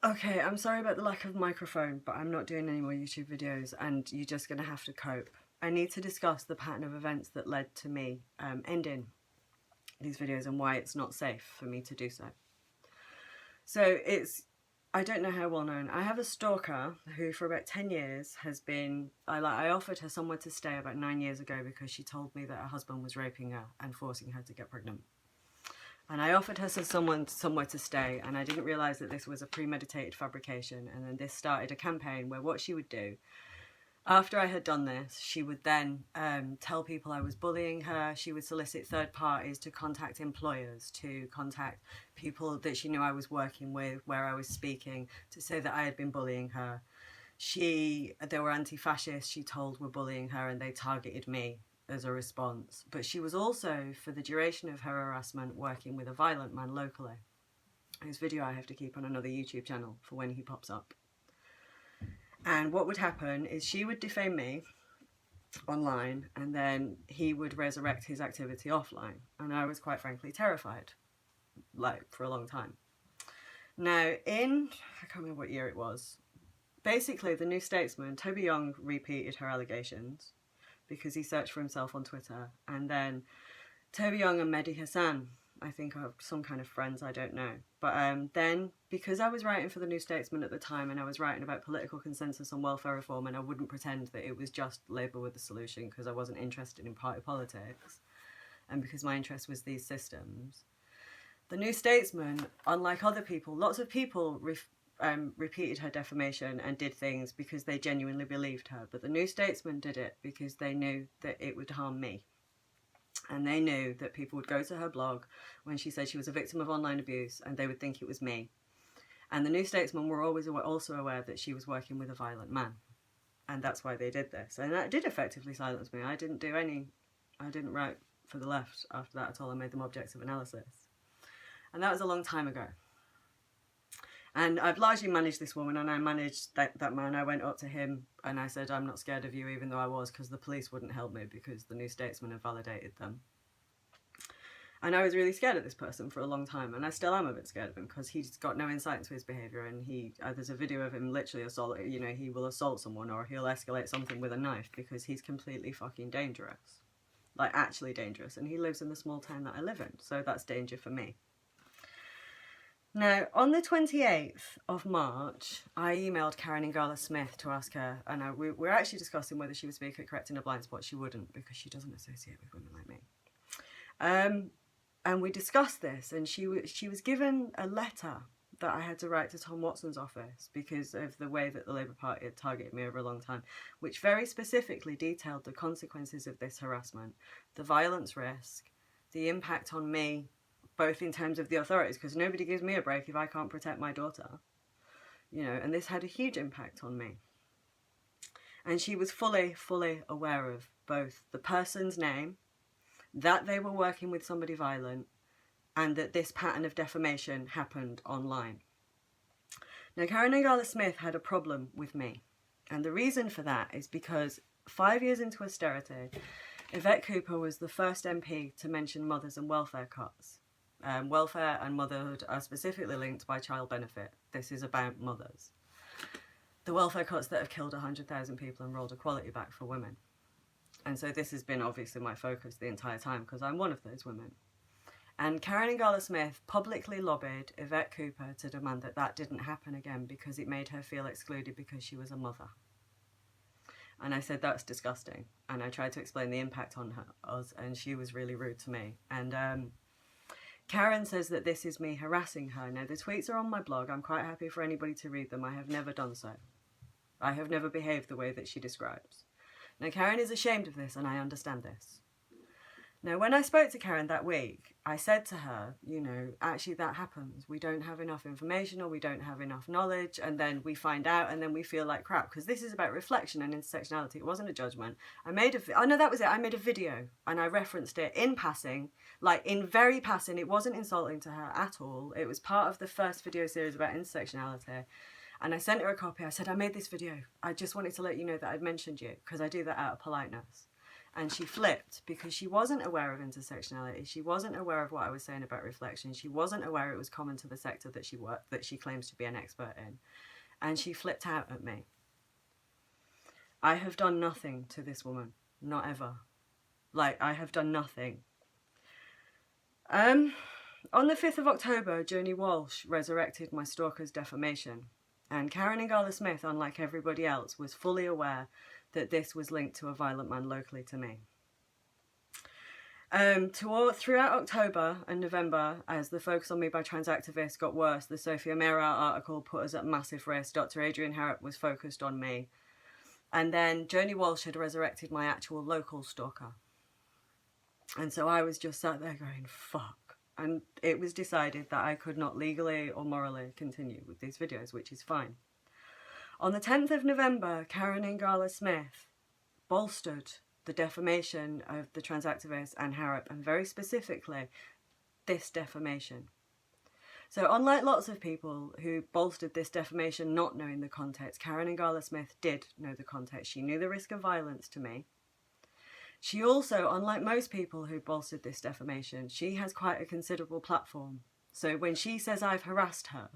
Okay, I'm sorry about the lack of microphone, but I'm not doing any more YouTube videos and you're just going to have to cope. I need to discuss the pattern of events that led to me ending these videos and why it's not safe for me to do so. So I don't know how well known. I have a stalker who for about 10 years has been, I offered her somewhere to stay about 9 years ago because she told me that her husband was raping her and forcing her to get pregnant. And I offered her somewhere to stay, and I didn't realise that this was a premeditated fabrication. And then this started a campaign where what she would do, after I had done this, she would then tell people I was bullying her. She would solicit third parties to contact employers, to contact people that she knew I was working with, where I was speaking, to say that I had been bullying her. They were anti-fascist, she told, were bullying her, and they targeted me as a response. But she was also, for the duration of her harassment, working with a violent man locally, whose video I have to keep on another YouTube channel for when he pops up. And what would happen is she would defame me online, and then he would resurrect his activity offline. And I was quite frankly terrified, for a long time. Now, I can't remember what year it was, basically the New Statesman, Toby Young repeated her allegations, because he searched for himself on Twitter. And then Toby Young and Mehdi Hassan, I think, are some kind of friends, I don't know. But then, because I was writing for the New Statesman at the time, and I was writing about political consensus on welfare reform, and I wouldn't pretend that it was just Labour with the solution, because I wasn't interested in party politics, and because my interest was these systems. The New Statesman, unlike other people, lots of people repeated her defamation and did things because they genuinely believed her. But the New Statesman did it because they knew that it would harm me. And they knew that people would go to her blog when she said she was a victim of online abuse and they would think it was me. And the New Statesman were always also aware that she was working with a violent man. And that's why they did this. And that did effectively silence me. I didn't write for the left after that at all. I made them objects of analysis. And that was a long time ago. And I've largely managed this woman, and I managed that man. I went up to him and I said, I'm not scared of you, even though I was, because the police wouldn't help me because the New Statesman had validated them. And I was really scared of this person for a long time, and I still am a bit scared of him because he's got no insight into his behaviour, and there's a video of him literally he will assault someone or he'll escalate something with a knife because he's completely fucking dangerous. Like, actually dangerous. And he lives in the small town that I live in, so that's danger for me. Now, on the 28th of March, I emailed Karen Ingala Smith to ask her, and we're actually discussing whether she would speak at Correcting a Blind Spot. She wouldn't, because she doesn't associate with women like me. And we discussed this, and she was given a letter that I had to write to Tom Watson's office because of the way that the Labour Party had targeted me over a long time, which very specifically detailed the consequences of this harassment, the violence risk, the impact on me, both in terms of the authorities, because nobody gives me a break if I can't protect my daughter, and this had a huge impact on me. And she was fully aware of both the person's name, that they were working with somebody violent, and that this pattern of defamation happened online. Now, Karen Ingala Smith had a problem with me, and the reason for that is because 5 years into austerity, Yvette Cooper was the first MP to mention mothers and welfare cuts. Welfare and motherhood are specifically linked by child benefit. This is about mothers. The welfare cuts that have killed 100,000 people and rolled equality back for women. And so this has been obviously my focus the entire time because I'm one of those women. And Karen Ingala Smith publicly lobbied Yvette Cooper to demand that that didn't happen again because it made her feel excluded because she was a mother. And I said, that's disgusting. And I tried to explain the impact on us, and she was really rude to me. And Karen says that this is me harassing her. Now, the tweets are on my blog. I'm quite happy for anybody to read them. I have never done so. I have never behaved the way that she describes. Now, Karen is ashamed of this, and I understand this. Now, when I spoke to Karen that week, I said to her, actually that happens. We don't have enough information or we don't have enough knowledge, and then we find out and then we feel like crap, because this is about reflection and intersectionality. It wasn't a judgment. I made a video and I referenced it in passing, like in very passing. It wasn't insulting to her at all. It was part of the first video series about intersectionality. And I sent her a copy. I said, I made this video. I just wanted to let you know that I'd mentioned you, because I do that out of politeness. And she flipped because she wasn't aware of intersectionality. She wasn't aware of what I was saying about reflection. She wasn't aware it was common to the sector that she claims to be an expert in. And she flipped out at me. I have done nothing to this woman. Not ever. Like, I have done nothing. On the 5th of October, Joani Walsh resurrected my stalker's defamation. And Karen Ingala Smith, unlike everybody else, was fully aware that this was linked to a violent man locally to me. Throughout October and November, as the focus on me by trans activists got worse, the Sophia Mera article put us at massive risk. Dr. Adrian Harrop was focused on me. And then Joani Walsh had resurrected my actual local stalker. And so I was just sat there going, fuck. And it was decided that I could not legally or morally continue with these videos, which is fine. On the 10th of November, Karen Ingala Smith bolstered the defamation of the trans activist and Harrop, and very specifically, this defamation. So unlike lots of people who bolstered this defamation not knowing the context, Karen Ingala Smith did know the context. She knew the risk of violence to me. She also, unlike most people who bolstered this defamation, she has quite a considerable platform. So when she says I've harassed her,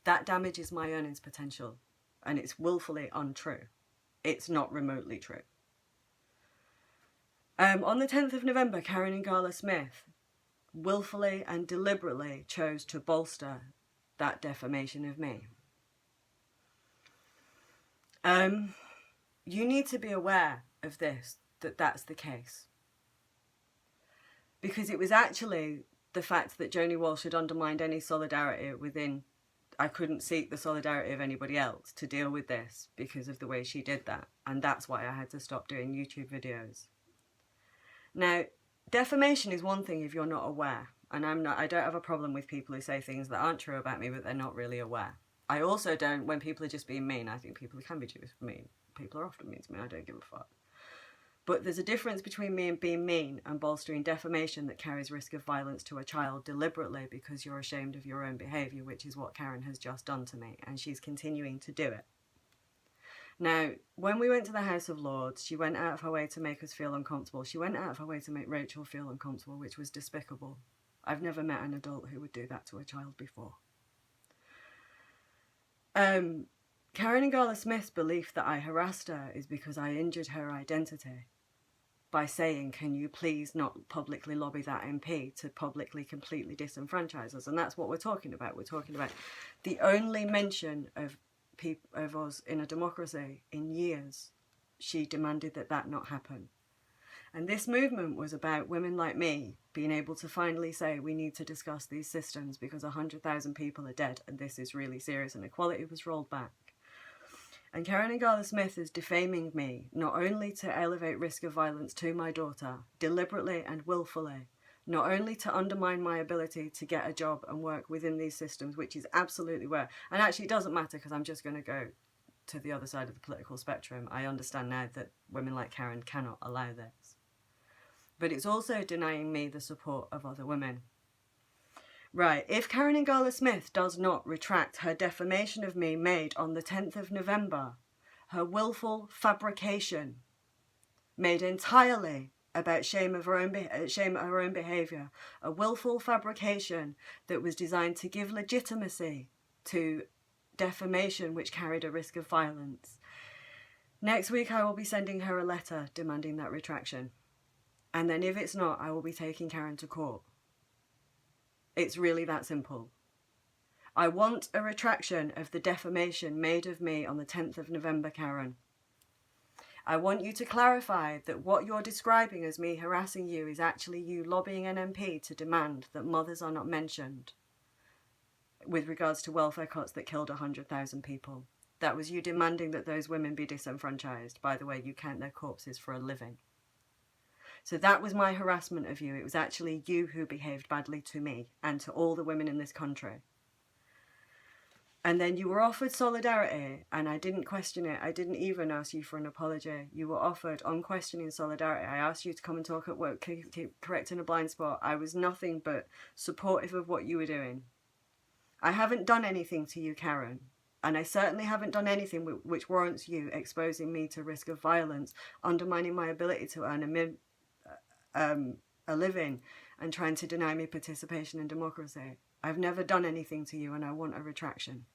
that damages my earnings potential. And it's willfully untrue. It's not remotely true. On the 10th of November, Karen Ingala Smith willfully and deliberately chose to bolster that defamation of me. You need to be aware of this, that that's the case. Because it was actually the fact that Joani Walsh had undermined any solidarity within. I couldn't seek the solidarity of anybody else to deal with this because of the way she did that. And that's why I had to stop doing YouTube videos. Now, defamation is one thing if you're not aware. And I don't have a problem with people who say things that aren't true about me, but they're not really aware. I also don't, when people are just being mean, I think people can be just mean. People are often mean to me, I don't give a fuck. But there's a difference between me and being mean and bolstering defamation that carries risk of violence to a child deliberately because you're ashamed of your own behaviour, which is what Karen has just done to me, and she's continuing to do it. Now, when we went to the House of Lords, she went out of her way to make us feel uncomfortable. She went out of her way to make Rachel feel uncomfortable, which was despicable. I've never met an adult who would do that to a child before. Karen Ingala Smith's belief that I harassed her is because I injured her identity by saying, can you please not publicly lobby that MP to publicly completely disenfranchise us? And that's what we're talking about. We're talking about the only mention of us in a democracy in years. She demanded that that not happen. And this movement was about women like me being able to finally say we need to discuss these systems because 100,000 people are dead and this is really serious, and equality was rolled back. And Karen Ingala Smith is defaming me, not only to elevate risk of violence to my daughter, deliberately and willfully, not only to undermine my ability to get a job and work within these systems, which is absolutely where, and actually it doesn't matter because I'm just going to go to the other side of the political spectrum. I understand now that women like Karen cannot allow this. But it's also denying me the support of other women. Right, if Karen Ingala Smith does not retract her defamation of me made on the 10th of November, her willful fabrication made entirely about shame at her own behaviour, a willful fabrication that was designed to give legitimacy to defamation which carried a risk of violence. Next week I will be sending her a letter demanding that retraction. And then if it's not, I will be taking Karen to court. It's really that simple. I want a retraction of the defamation made of me on the 10th of November, Karen. I want you to clarify that what you're describing as me harassing you is actually you lobbying an MP to demand that mothers are not mentioned with regards to welfare cuts that killed 100,000 people. That was you demanding that those women be disenfranchised. By the way, you count their corpses for a living. So that was my harassment of you. It was actually you who behaved badly to me and to all the women in this country. And then you were offered solidarity, and I didn't question it. I didn't even ask you for an apology. You were offered unquestioning solidarity. I asked you to come and talk at work, keep correcting a blind spot. I was nothing but supportive of what you were doing. I haven't done anything to you, Karen. And I certainly haven't done anything which warrants you exposing me to risk of violence, undermining my ability to earn a living, and trying to deny me participation in democracy. I've never done anything to you, and I want a retraction.